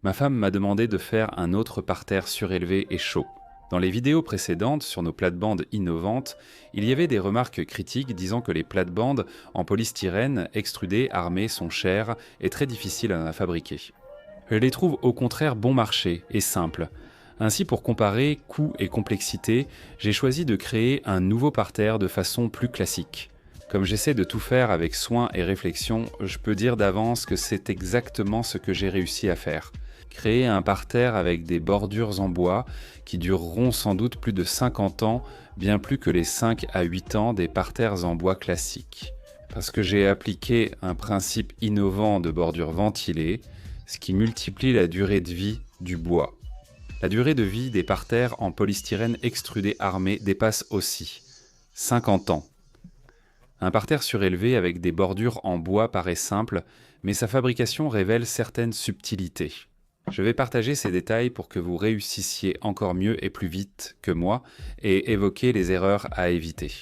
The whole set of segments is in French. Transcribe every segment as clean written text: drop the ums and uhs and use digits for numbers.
Ma femme m'a demandé de faire un autre parterre surélevé et chaud. Dans les vidéos précédentes sur nos plates-bandes innovantes, il y avait des remarques critiques disant que les plates-bandes en polystyrène extrudé armé sont chères et très difficiles à fabriquer. Je les trouve au contraire bon marché et simples. Ainsi, pour comparer coût et complexité, j'ai choisi de créer un nouveau parterre de façon plus classique. Comme j'essaie de tout faire avec soin et réflexion, je peux dire d'avance que c'est exactement ce que j'ai réussi à faire. Créer un parterre avec des bordures en bois qui dureront sans doute plus de 50 ans, bien plus que les 5 à 8 ans des parterres en bois classiques. Parce que j'ai appliqué un principe innovant de bordure ventilée, ce qui multiplie la durée de vie du bois. La durée de vie des parterres en polystyrène extrudé armé dépasse aussi 50 ans. Un parterre surélevé avec des bordures en bois paraît simple, mais sa fabrication révèle certaines subtilités. Je vais partager ces détails pour que vous réussissiez encore mieux et plus vite que moi et évoquer les erreurs à éviter.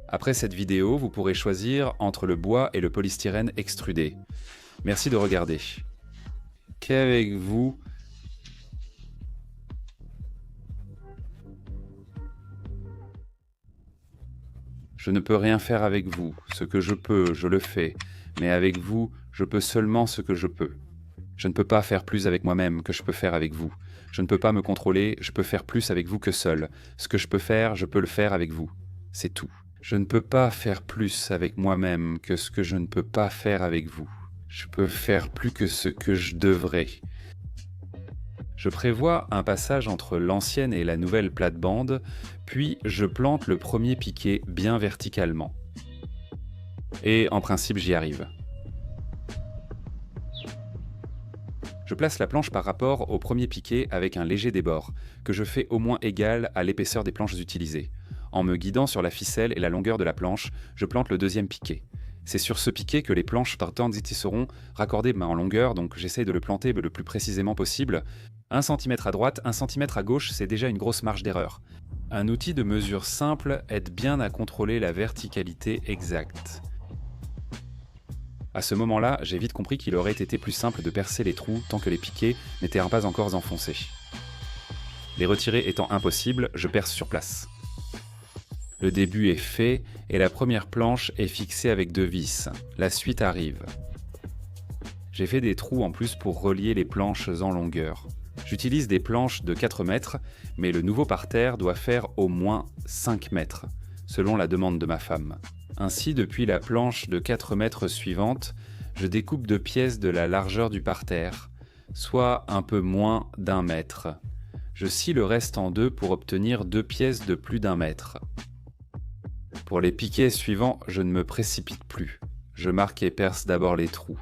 Après cette vidéo, vous pourrez choisir entre le bois et le polystyrène extrudé. Merci de regarder. Qu'avec vous, je ne peux rien faire avec vous. Ce que je peux, je le fais. Mais avec vous, je peux seulement ce que je peux. Je ne peux pas faire plus avec moi-même que je peux faire avec vous. Je ne peux pas me contrôler, je peux faire plus avec vous que seul. Ce que je peux faire, je peux le faire avec vous. C'est tout. Je ne peux pas faire plus avec moi-même que ce que je ne peux pas faire avec vous. Je peux faire plus que ce que je devrais. Je prévois un passage entre l'ancienne et la nouvelle plate-bande, puis je plante le premier piquet bien verticalement. Et en principe, j'y arrive. Je place la planche par rapport au premier piquet avec un léger débord, que je fais au moins égal à l'épaisseur des planches utilisées. En me guidant sur la ficelle et la longueur de la planche, je plante le deuxième piquet. C'est sur ce piquet que les planches partantes seront raccordées en longueur, donc j'essaye de le planter le plus précisément possible. 1 cm à droite, 1 cm à gauche, c'est déjà une grosse marge d'erreur. Un outil de mesure simple aide bien à contrôler la verticalité exacte. À ce moment-là, j'ai vite compris qu'il aurait été plus simple de percer les trous tant que les piquets n'étaient pas encore enfoncés. Les retirer étant impossible, je perce sur place. Le début est fait et la première planche est fixée avec 2 vis. La suite arrive. J'ai fait des trous en plus pour relier les planches en longueur. J'utilise des planches de 4 mètres, mais le nouveau parterre doit faire au moins 5 mètres, selon la demande de ma femme. Ainsi, depuis la planche de 4 mètres suivante, je découpe 2 pièces de la largeur du parterre, soit un peu moins d'1 mètre. Je scie le reste en 2 pour obtenir 2 pièces de plus d'1 mètre. Pour les piquets suivants, je ne me précipite plus. Je marque et perce d'abord les trous.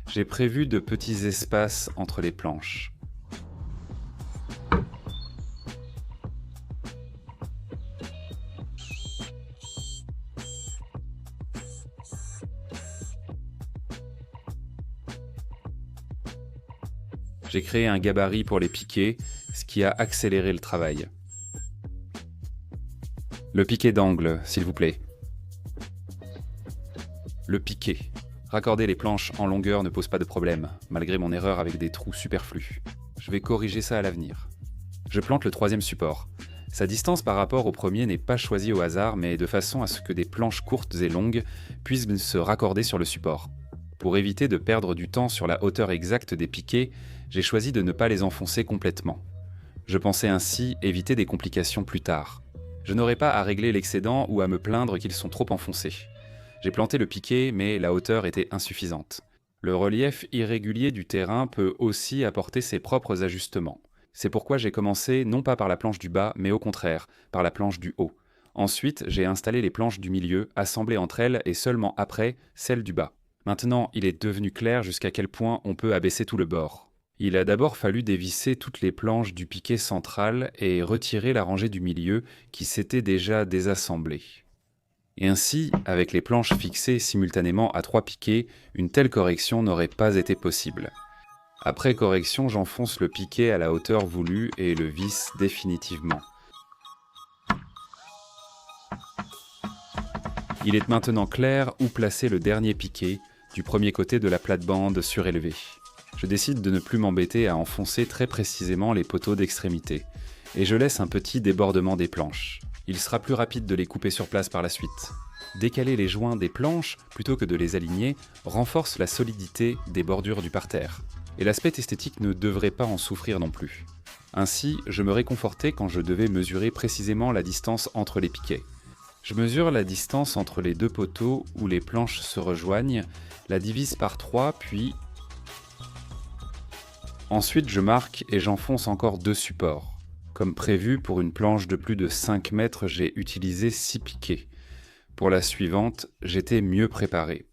J'ai prévu de petits espaces entre les planches. J'ai créé un gabarit pour les piquets, ce qui a accéléré le travail. Le piquet d'angle, s'il vous plaît. Le piquet. Raccorder les planches en longueur ne pose pas de problème, malgré mon erreur avec des trous superflus. Je vais corriger ça à l'avenir. Je plante le 3e support. Sa distance par rapport au premier n'est pas choisie au hasard, mais de façon à ce que des planches courtes et longues puissent se raccorder sur le support. Pour éviter de perdre du temps sur la hauteur exacte des piquets, j'ai choisi de ne pas les enfoncer complètement. Je pensais ainsi éviter des complications plus tard. Je n'aurai pas à régler l'excédent ou à me plaindre qu'ils sont trop enfoncés. J'ai planté le piquet, mais la hauteur était insuffisante. Le relief irrégulier du terrain peut aussi apporter ses propres ajustements. C'est pourquoi j'ai commencé non pas par la planche du bas, mais au contraire, par la planche du haut. Ensuite, j'ai installé les planches du milieu, assemblées entre elles et seulement après, celles du bas. Maintenant, il est devenu clair jusqu'à quel point on peut abaisser tout le bord. Il a d'abord fallu dévisser toutes les planches du piquet central et retirer la rangée du milieu qui s'était déjà désassemblée. Et ainsi, avec les planches fixées simultanément à 3 piquets, une telle correction n'aurait pas été possible. Après correction, j'enfonce le piquet à la hauteur voulue et le visse définitivement. Il est maintenant clair où placer le dernier piquet du premier côté de la plate-bande surélevée. Je décide de ne plus m'embêter à enfoncer très précisément les poteaux d'extrémité, et je laisse un petit débordement des planches. Il sera plus rapide de les couper sur place par la suite. Décaler les joints des planches, plutôt que de les aligner, renforce la solidité des bordures du parterre. Et l'aspect esthétique ne devrait pas en souffrir non plus. Ainsi, je me réconfortais quand je devais mesurer précisément la distance entre les piquets. Je mesure la distance entre les deux poteaux où les planches se rejoignent, la divise par 3, puis... Ensuite, je marque et j'enfonce encore 2 supports. Comme prévu, pour une planche de plus de 5 mètres, j'ai utilisé 6 piquets. Pour la suivante, j'étais mieux préparé.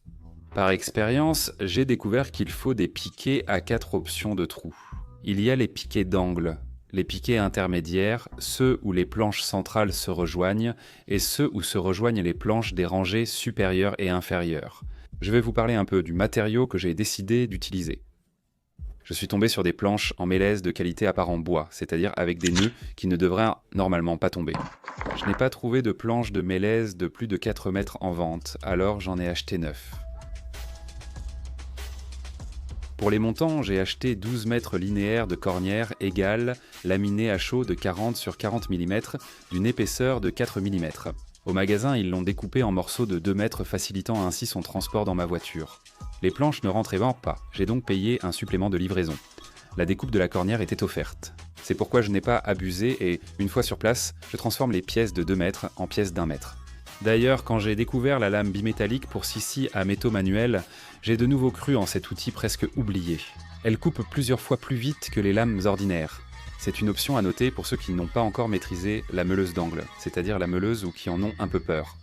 Par expérience, j'ai découvert qu'il faut des piquets à 4 options de trous. Il y a les piquets d'angle, les piquets intermédiaires, ceux où les planches centrales se rejoignent, et ceux où se rejoignent les planches des rangées supérieures et inférieures. Je vais vous parler un peu du matériau que j'ai décidé d'utiliser. Je suis tombé sur des planches en mélèze de qualité apparent bois, c'est-à-dire avec des nœuds qui ne devraient normalement pas tomber. Je n'ai pas trouvé de planches de mélèze de plus de 4 mètres en vente, alors j'en ai acheté 9. Pour les montants, j'ai acheté 12 mètres linéaires de cornières égales, laminées à chaud de 40 sur 40 mm, d'une épaisseur de 4 mm. Au magasin, ils l'ont découpé en morceaux de 2 mètres, facilitant ainsi son transport dans ma voiture. Les planches ne rentraient pas, j'ai donc payé un supplément de livraison. La découpe de la cornière était offerte. C'est pourquoi je n'ai pas abusé et, une fois sur place, je transforme les pièces de 2 mètres en pièces d'1 mètre. D'ailleurs, quand j'ai découvert la lame bimétallique pour scie à métaux manuels, j'ai de nouveau cru en cet outil presque oublié. Elle coupe plusieurs fois plus vite que les lames ordinaires. C'est une option à noter pour ceux qui n'ont pas encore maîtrisé la meuleuse d'angle, c'est-à-dire la meuleuse ou qui en ont un peu peur.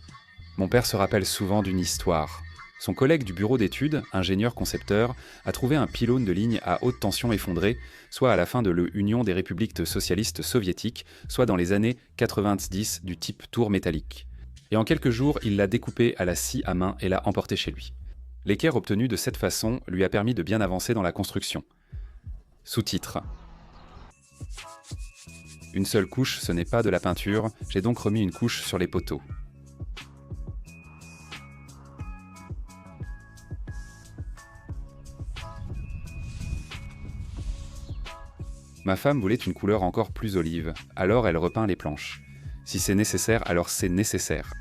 Mon père se rappelle souvent d'une histoire. Son collègue du bureau d'études, ingénieur-concepteur, a trouvé un pylône de ligne à haute tension effondré, soit à la fin de l'Union des républiques socialistes soviétiques, soit dans les années 90 du type tour métallique. Et en quelques jours, il l'a découpé à la scie à main et l'a emporté chez lui. L'équerre obtenu de cette façon lui a permis de bien avancer dans la construction. Sous-titre. Une seule couche, ce n'est pas de la peinture, j'ai donc remis une couche sur les poteaux. Ma femme voulait une couleur encore plus olive, alors elle repeint les planches. Si c'est nécessaire, alors c'est nécessaire.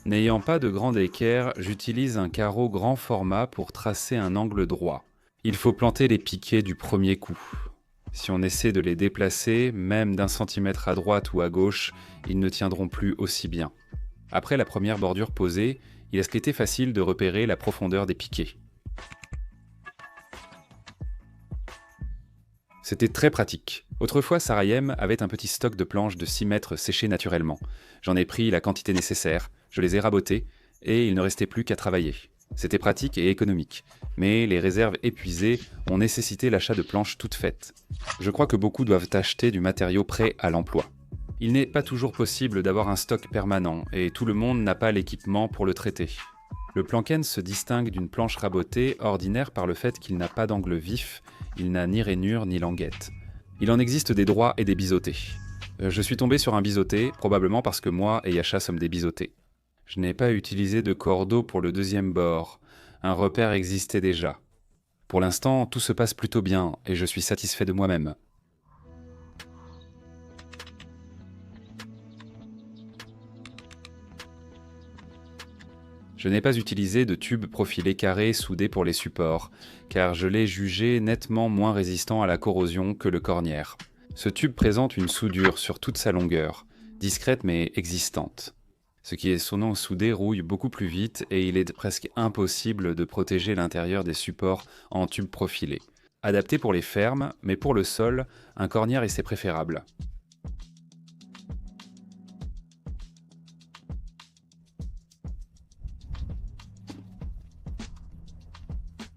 N'ayant pas de grande équerre, j'utilise un carreau grand format pour tracer un angle droit. Il faut planter les piquets du premier coup. Si on essaie de les déplacer, même d'1 centimètre à droite ou à gauche, ils ne tiendront plus aussi bien. Après la première bordure posée, il a été facile de repérer la profondeur des piquets. C'était très pratique. Autrefois, Sarayem avait un petit stock de planches de 6 mètres séchées naturellement. J'en ai pris la quantité nécessaire, je les ai rabotées, et il ne restait plus qu'à travailler. C'était pratique et économique, mais les réserves épuisées ont nécessité l'achat de planches toutes faites. Je crois que beaucoup doivent acheter du matériau prêt à l'emploi. Il n'est pas toujours possible d'avoir un stock permanent, et tout le monde n'a pas l'équipement pour le traiter. Le planken se distingue d'une planche rabotée ordinaire par le fait qu'il n'a pas d'angle vif, il n'a ni rainure ni languette. Il en existe des droits et des biseautés. Je suis tombé sur un biseauté, probablement parce que moi et Yacha sommes des biseautés. Je n'ai pas utilisé de cordeau pour le deuxième bord, un repère existait déjà. Pour l'instant, tout se passe plutôt bien, et je suis satisfait de moi-même. Je n'ai pas utilisé de tube profilé carré soudé pour les supports, car je l'ai jugé nettement moins résistant à la corrosion que le cornière. Ce tube présente une soudure sur toute sa longueur, discrète mais existante. Ce qui est son soudé rouille beaucoup plus vite et il est presque impossible de protéger l'intérieur des supports en tube profilé. Adapté pour les fermes, mais pour le sol, un cornière est préférable.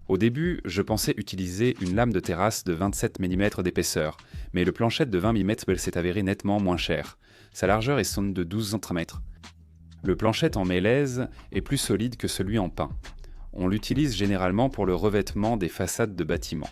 Au début, je pensais utiliser une lame de terrasse de 27 mm d'épaisseur, mais le planchette de 20 mm s'est avéré nettement moins cher. Sa largeur est sonne de 12 cm. Le planchette en mélèze est plus solide que celui en pin. On l'utilise généralement pour le revêtement des façades de bâtiments.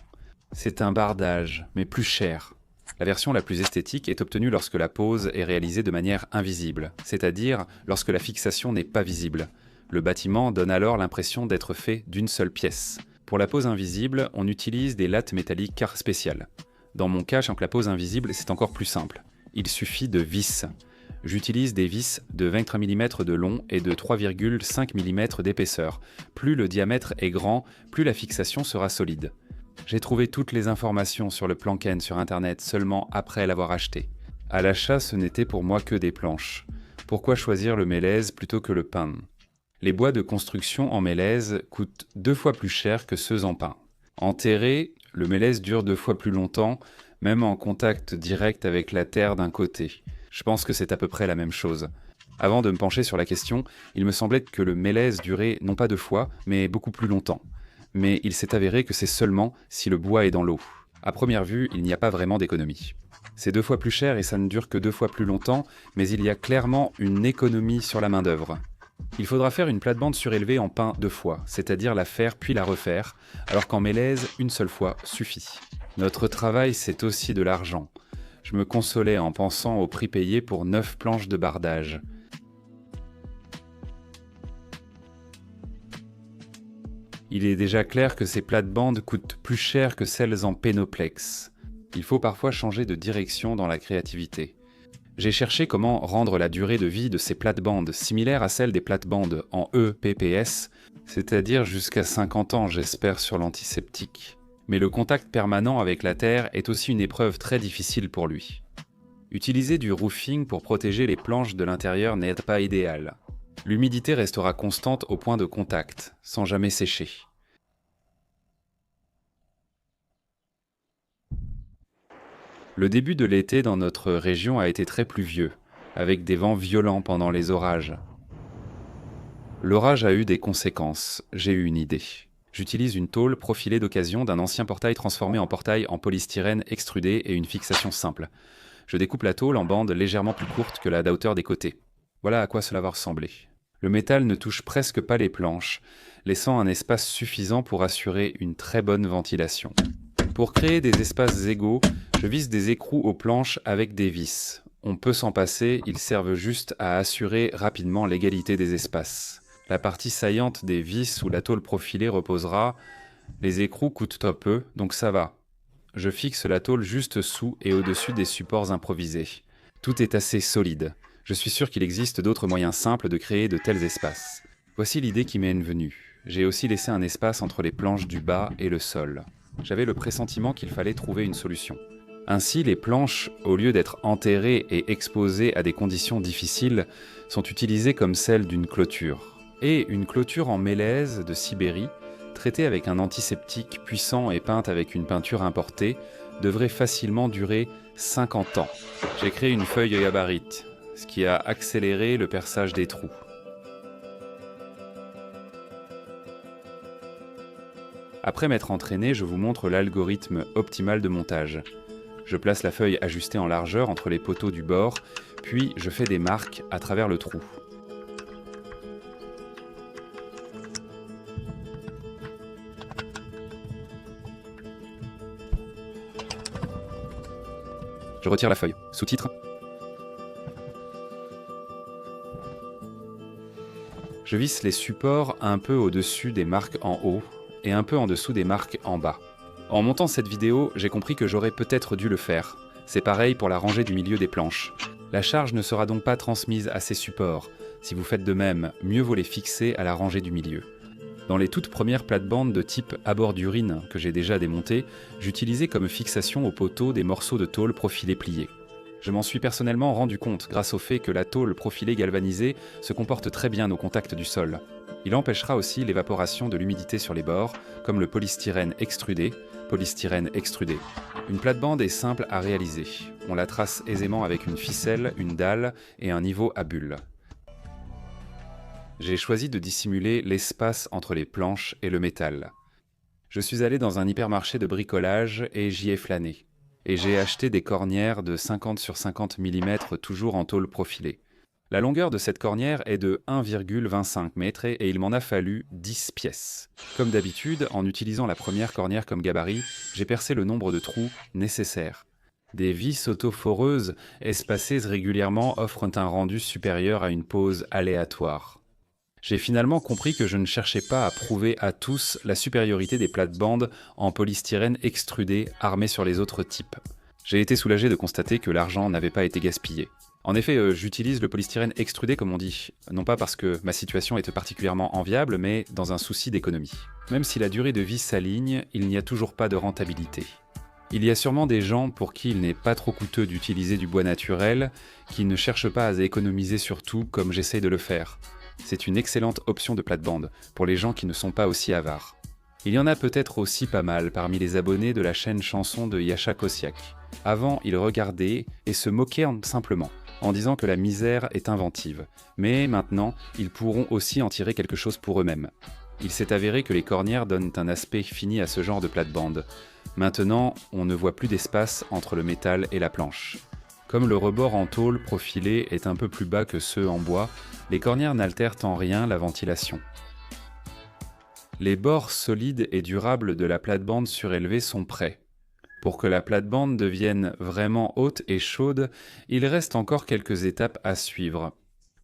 C'est un bardage, mais plus cher. La version la plus esthétique est obtenue lorsque la pose est réalisée de manière invisible, c'est-à-dire lorsque la fixation n'est pas visible. Le bâtiment donne alors l'impression d'être fait d'une seule pièce. Pour la pose invisible, on utilise des lattes métalliques car spéciales. Dans mon cas, avec la pose invisible, c'est encore plus simple. Il suffit de vis. J'utilise des vis de 23 mm de long et de 3,5 mm d'épaisseur. Plus le diamètre est grand, plus la fixation sera solide. J'ai trouvé toutes les informations sur le Planken sur internet seulement après l'avoir acheté. À l'achat, ce n'était pour moi que des planches. Pourquoi choisir le mélèze plutôt que le pin? Les bois de construction en mélèze coûtent 2 fois plus cher que ceux en pin. En terré, le mélèze dure 2 fois plus longtemps, même en contact direct avec la terre d'un côté. Je pense que c'est à peu près la même chose. Avant de me pencher sur la question, il me semblait que le mélèze durait non pas 2 fois, mais beaucoup plus longtemps. Mais il s'est avéré que c'est seulement si le bois est dans l'eau. À première vue, il n'y a pas vraiment d'économie. C'est 2 fois plus cher et ça ne dure que 2 fois plus longtemps, mais il y a clairement une économie sur la main-d'œuvre. Il faudra faire une plate-bande surélevée en pin 2 fois, c'est-à-dire la faire puis la refaire, alors qu'en mélèze, une seule fois suffit. Notre travail, c'est aussi de l'argent. Je me consolais en pensant au prix payé pour 9 planches de bardage. Il est déjà clair que ces plates-bandes coûtent plus cher que celles en pénoplex. Il faut parfois changer de direction dans la créativité. J'ai cherché comment rendre la durée de vie de ces plates-bandes similaire à celle des plates-bandes en EPPS, c'est-à-dire jusqu'à 50 ans, j'espère, sur l'antiseptique. Mais le contact permanent avec la terre est aussi une épreuve très difficile pour lui. Utiliser du roofing pour protéger les planches de l'intérieur n'est pas idéal. L'humidité restera constante au point de contact, sans jamais sécher. Le début de l'été dans notre région a été très pluvieux, avec des vents violents pendant les orages. L'orage a eu des conséquences, j'ai eu une idée. J'utilise une tôle profilée d'occasion d'un ancien portail transformé en portail en polystyrène extrudé et une fixation simple. Je découpe la tôle en bandes légèrement plus courtes que la hauteur des côtés. Voilà à quoi cela va ressembler. Le métal ne touche presque pas les planches, laissant un espace suffisant pour assurer une très bonne ventilation. Pour créer des espaces égaux, je visse des écrous aux planches avec des vis. On peut s'en passer, ils servent juste à assurer rapidement l'égalité des espaces. La partie saillante des vis où la tôle profilée reposera, les écrous coûtent un peu, donc ça va. Je fixe la tôle juste sous et au-dessus des supports improvisés. Tout est assez solide. Je suis sûr qu'il existe d'autres moyens simples de créer de tels espaces. Voici l'idée qui m'est venue. J'ai aussi laissé un espace entre les planches du bas et le sol. J'avais le pressentiment qu'il fallait trouver une solution. Ainsi, les planches, au lieu d'être enterrées et exposées à des conditions difficiles, sont utilisées comme celles d'une clôture. Et une clôture en mélèze de Sibérie, traitée avec un antiseptique puissant et peinte avec une peinture importée, devrait facilement durer 50 ans. J'ai créé une feuille gabarite, ce qui a accéléré le perçage des trous. Après m'être entraîné, je vous montre l'algorithme optimal de montage. Je place la feuille ajustée en largeur entre les poteaux du bord, puis je fais des marques à travers le trou. Je retire la feuille. Sous-titre. Je visse les supports un peu au-dessus des marques en haut et un peu en dessous des marques en bas. En montant cette vidéo, j'ai compris que j'aurais peut-être dû le faire. C'est pareil pour la rangée du milieu des planches. La charge ne sera donc pas transmise à ces supports. Si vous faites de même, mieux vaut les fixer à la rangée du milieu. Dans les toutes premières plates-bandes de type abordurine que j'ai déjà démontées, j'utilisais comme fixation au poteau des morceaux de tôle profilés pliés. Je m'en suis personnellement rendu compte grâce au fait que la tôle profilée galvanisée se comporte très bien au contact du sol. Il empêchera aussi l'évaporation de l'humidité sur les bords, comme le polystyrène extrudé. Une plate-bande est simple à réaliser. On la trace aisément avec une ficelle, une dalle et un niveau à bulles. J'ai choisi de dissimuler l'espace entre les planches et le métal. Je suis allé dans un hypermarché de bricolage et j'y ai flâné. Et j'ai acheté des cornières de 50 sur 50 mm toujours en tôle profilée. La longueur de cette cornière est de 1,25 m et il m'en a fallu 10 pièces. Comme d'habitude, en utilisant la première cornière comme gabarit, j'ai percé le nombre de trous nécessaires. Des vis autoforeuses espacées régulièrement offrent un rendu supérieur à une pose aléatoire. J'ai finalement compris que je ne cherchais pas à prouver à tous la supériorité des plates-bandes en polystyrène extrudé armées sur les autres types. J'ai été soulagé de constater que l'argent n'avait pas été gaspillé. En effet, j'utilise le polystyrène extrudé comme on dit, non pas parce que ma situation est particulièrement enviable, mais dans un souci d'économie. Même si la durée de vie s'aligne, il n'y a toujours pas de rentabilité. Il y a sûrement des gens pour qui il n'est pas trop coûteux d'utiliser du bois naturel, qui ne cherchent pas à économiser sur tout comme j'essaie de le faire. C'est une excellente option de plate-bande, pour les gens qui ne sont pas aussi avares. Il y en a peut-être aussi pas mal parmi les abonnés de la chaîne chanson de Yasha Kosiak. Avant, ils regardaient et se moquaient simplement, en disant que la misère est inventive. Mais maintenant, ils pourront aussi en tirer quelque chose pour eux-mêmes. Il s'est avéré que les cornières donnent un aspect fini à ce genre de plate-bande. Maintenant, on ne voit plus d'espace entre le métal et la planche. Comme le rebord en tôle profilé est un peu plus bas que ceux en bois, les cornières n'altèrent en rien la ventilation. Les bords solides et durables de la plate-bande surélevée sont prêts. Pour que la plate-bande devienne vraiment haute et chaude, il reste encore quelques étapes à suivre.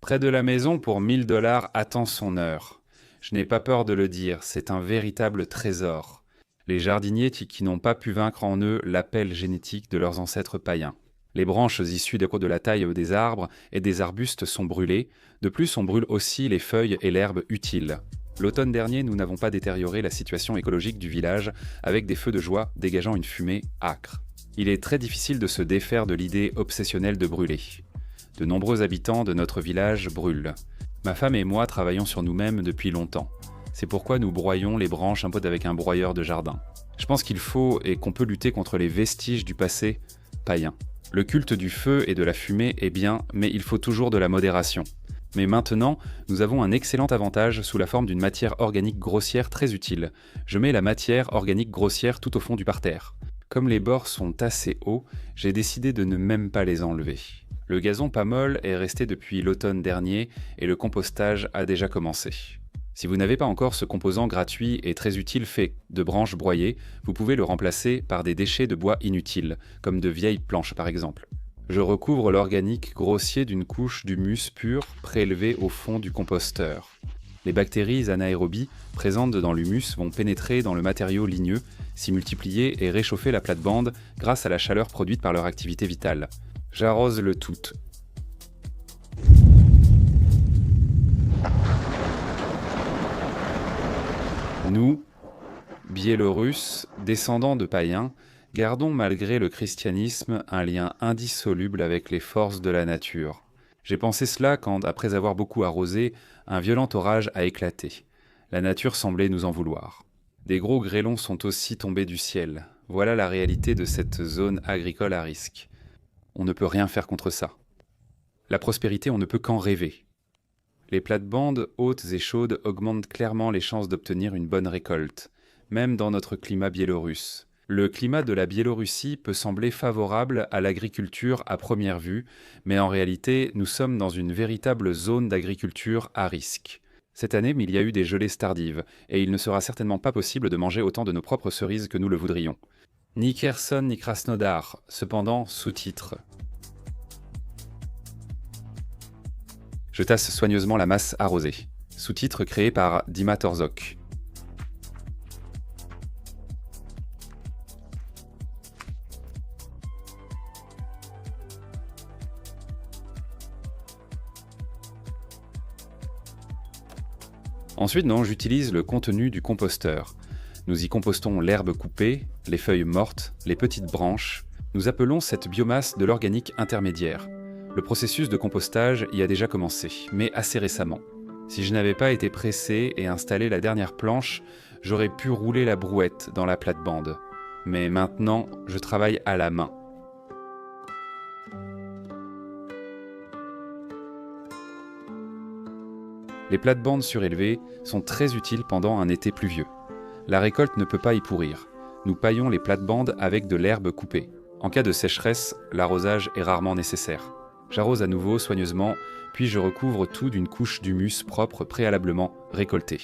Près de la maison, pour 1000 $ attend son heure. Je n'ai pas peur de le dire, c'est un véritable trésor. Les jardiniers qui n'ont pas pu vaincre en eux l'appel génétique de leurs ancêtres païens. Les branches issues de la taille des arbres et des arbustes sont brûlées. De plus, on brûle aussi les feuilles et l'herbe utiles. L'automne dernier, nous n'avons pas détérioré la situation écologique du village avec des feux de joie dégageant une fumée âcre. Il est très difficile de se défaire de l'idée obsessionnelle de brûler. De nombreux habitants de notre village brûlent. Ma femme et moi travaillons sur nous-mêmes depuis longtemps. C'est pourquoi nous broyons les branches un peu avec un broyeur de jardin. Je pense qu'il faut et qu'on peut lutter contre les vestiges du passé païen. Le culte du feu et de la fumée est bien, mais il faut toujours de la modération. Mais maintenant, nous avons un excellent avantage sous la forme d'une matière organique grossière très utile. Je mets la matière organique grossière tout au fond du parterre. Comme les bords sont assez hauts, j'ai décidé de ne même pas les enlever. Le gazon pas molle est resté depuis l'automne dernier et le compostage a déjà commencé. Si vous n'avez pas encore ce composant gratuit et très utile fait de branches broyées, vous pouvez le remplacer par des déchets de bois inutiles, comme de vieilles planches par exemple. Je recouvre l'organique grossier d'une couche d'humus pur prélevée au fond du composteur. Les bactéries anaérobies présentes dans l'humus vont pénétrer dans le matériau ligneux, s'y multiplier et réchauffer la plate-bande grâce à la chaleur produite par leur activité vitale. J'arrose le tout. Nous, Biélorusses, descendants de païens, gardons malgré le christianisme un lien indissoluble avec les forces de la nature. J'ai pensé cela quand, après avoir beaucoup arrosé, un violent orage a éclaté. La nature semblait nous en vouloir. Des gros grêlons sont aussi tombés du ciel. Voilà la réalité de cette zone agricole à risque. On ne peut rien faire contre ça. La prospérité, on ne peut qu'en rêver. Les plates-bandes hautes et chaudes augmentent clairement les chances d'obtenir une bonne récolte, même dans notre climat biélorusse. Le climat de la Biélorussie peut sembler favorable à l'agriculture à première vue, mais en réalité, nous sommes dans une véritable zone d'agriculture à risque. Cette année, il y a eu des gelées tardives, et il ne sera certainement pas possible de manger autant de nos propres cerises que nous le voudrions. Ni Kherson ni Krasnodar, cependant, sous-titres. Je tasse soigneusement la masse arrosée. Sous-titre créé par Dima Torzok. Ensuite, j'utilise le contenu du composteur. Nous y compostons l'herbe coupée, les feuilles mortes, les petites branches. Nous appelons cette biomasse de l'organique intermédiaire. Le processus de compostage y a déjà commencé, mais assez récemment. Si je n'avais pas été pressé et installé la dernière planche, j'aurais pu rouler la brouette dans la plate-bande. Mais maintenant, je travaille à la main. Les plates-bandes surélevées sont très utiles pendant un été pluvieux. La récolte ne peut pas y pourrir. Nous paillons les plates-bandes avec de l'herbe coupée. En cas de sécheresse, l'arrosage est rarement nécessaire. J'arrose à nouveau soigneusement, puis je recouvre tout d'une couche d'humus propre préalablement récoltée.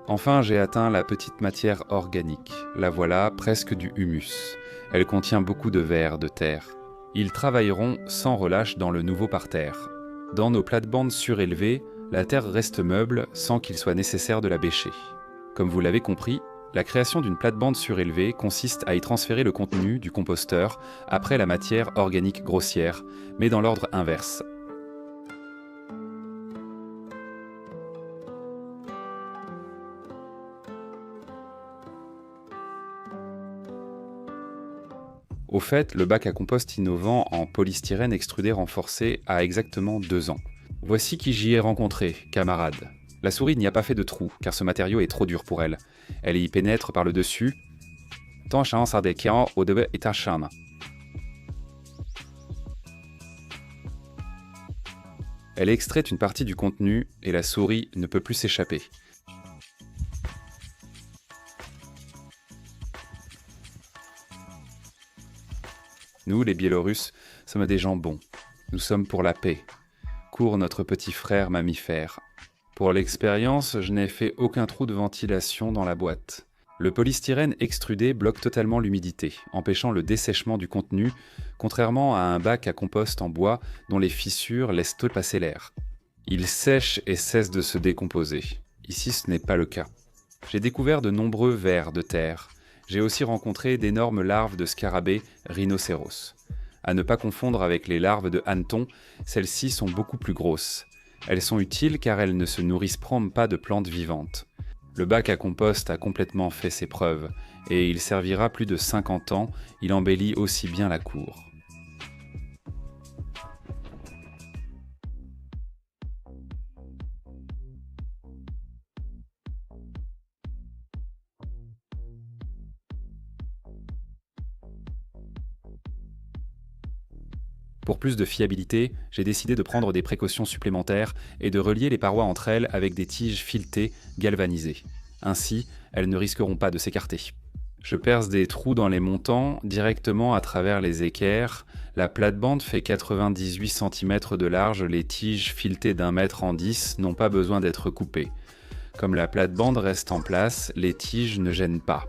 Enfin, j'ai atteint la petite matière organique. La voilà, presque du humus. Elle contient beaucoup de vers, de terre. Ils travailleront sans relâche dans le nouveau parterre. Dans nos plates-bandes surélevées, la terre reste meuble sans qu'il soit nécessaire de la bêcher. Comme vous l'avez compris, la création d'une plate-bande surélevée consiste à y transférer le contenu du composteur après la matière organique grossière, mais dans l'ordre inverse. Au fait, le bac à compost innovant en polystyrène extrudé renforcé a exactement 2 ans. Voici qui j'y ai rencontré, camarade. La souris n'y a pas fait de trou, car ce matériau est trop dur pour elle. Elle y pénètre par le dessus. Elle extrait une partie du contenu et la souris ne peut plus s'échapper. Nous, les Biélorusses, sommes des gens bons. Nous sommes pour la paix. Court notre petit frère mammifère. Pour l'expérience, je n'ai fait aucun trou de ventilation dans la boîte. Le polystyrène extrudé bloque totalement l'humidité, empêchant le dessèchement du contenu, contrairement à un bac à compost en bois dont les fissures laissent tout passer l'air. Il sèche et cesse de se décomposer. Ici, ce n'est pas le cas. J'ai découvert de nombreux vers de terre. J'ai aussi rencontré d'énormes larves de scarabées rhinocéros. À ne pas confondre avec les larves de hanneton, celles-ci sont beaucoup plus grosses. Elles sont utiles car elles ne se nourrissent pas de plantes vivantes. Le bac à compost a complètement fait ses preuves, et il servira plus de 50 ans, il embellit aussi bien la cour. Pour plus de fiabilité, j'ai décidé de prendre des précautions supplémentaires et de relier les parois entre elles avec des tiges filetées galvanisées. Ainsi, elles ne risqueront pas de s'écarter. Je perce des trous dans les montants directement à travers les équerres. La plate-bande fait 98 cm de large, les tiges filetées d'1 mètre en 10 n'ont pas besoin d'être coupées. Comme la plate-bande reste en place, les tiges ne gênent pas.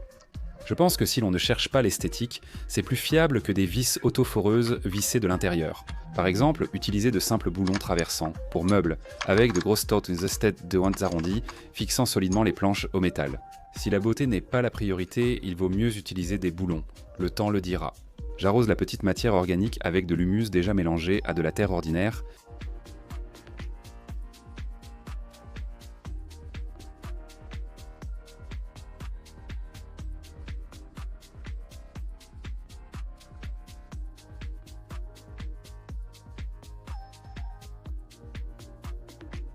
Je pense que si l'on ne cherche pas l'esthétique, c'est plus fiable que des vis autoforeuses vissées de l'intérieur. Par exemple, utiliser de simples boulons traversants, pour meubles, avec de grosses stoutes de wands arrondis, fixant solidement les planches au métal. Si la beauté n'est pas la priorité, il vaut mieux utiliser des boulons. Le temps le dira. J'arrose la petite matière organique avec de l'humus déjà mélangé à de la terre ordinaire.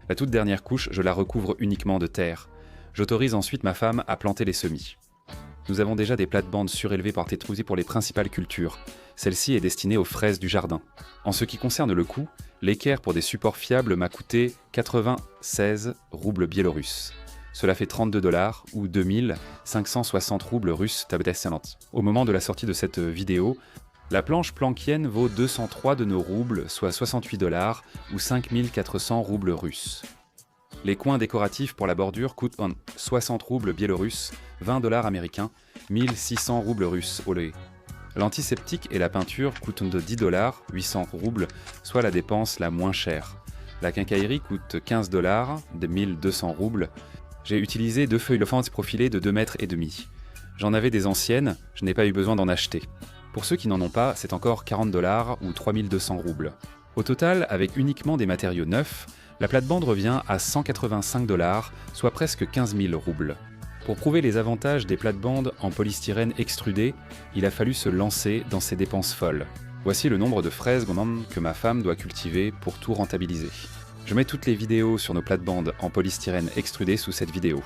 La toute dernière couche, je la recouvre uniquement de terre. J'autorise ensuite ma femme à planter les semis. Nous avons déjà des plates-bandes surélevées par Tétrouzi pour les principales cultures. Celle-ci est destinée aux fraises du jardin. En ce qui concerne le coût, l'équerre pour des supports fiables m'a coûté 96 roubles biélorusses. Cela fait 32 $ ou 2560 roubles russes. Au moment de la sortie de cette vidéo, la planche plankienne vaut 203 de nos roubles, soit 68 $ ou 5400 roubles russes. Les coins décoratifs pour la bordure coûtent 60 roubles biélorusses, 20 $ américains, 1600 roubles russes. Olé. L'antiseptique et la peinture coûtent de 10 $, 800 roubles, soit la dépense la moins chère. La quincaillerie coûte 15 $, de 1200 roubles. J'ai utilisé 2 feuilles Lofans profilées de 2,5 mètres. J'en avais des anciennes, je n'ai pas eu besoin d'en acheter. Pour ceux qui n'en ont pas, c'est encore 40 $ ou 3200 roubles. Au total, avec uniquement des matériaux neufs, la plate-bande revient à 185 $, soit presque 15 000 roubles. Pour prouver les avantages des plates-bandes en polystyrène extrudé, il a fallu se lancer dans ces dépenses folles. Voici le nombre de fraises que ma femme doit cultiver pour tout rentabiliser. Je mets toutes les vidéos sur nos plates-bandes en polystyrène extrudé sous cette vidéo.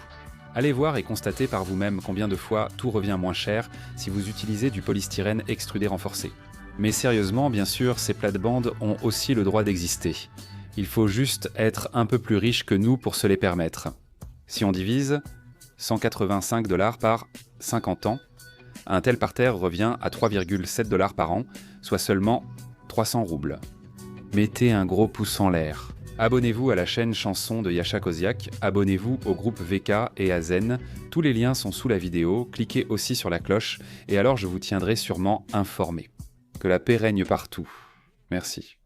Allez voir et constatez par vous-même combien de fois tout revient moins cher si vous utilisez du polystyrène extrudé renforcé. Mais sérieusement, bien sûr, ces plates-bandes ont aussi le droit d'exister. Il faut juste être un peu plus riche que nous pour se les permettre. Si on divise 185 $ par 50 ans, un tel parterre revient à 3,7 $ par an, soit seulement 300 roubles. Mettez un gros pouce en l'air. Abonnez-vous à la chaîne Chanson de Yasha Koziak, abonnez-vous au groupe VK et à Zen, tous les liens sont sous la vidéo, cliquez aussi sur la cloche et alors je vous tiendrai sûrement informé. Que la paix règne partout. Merci.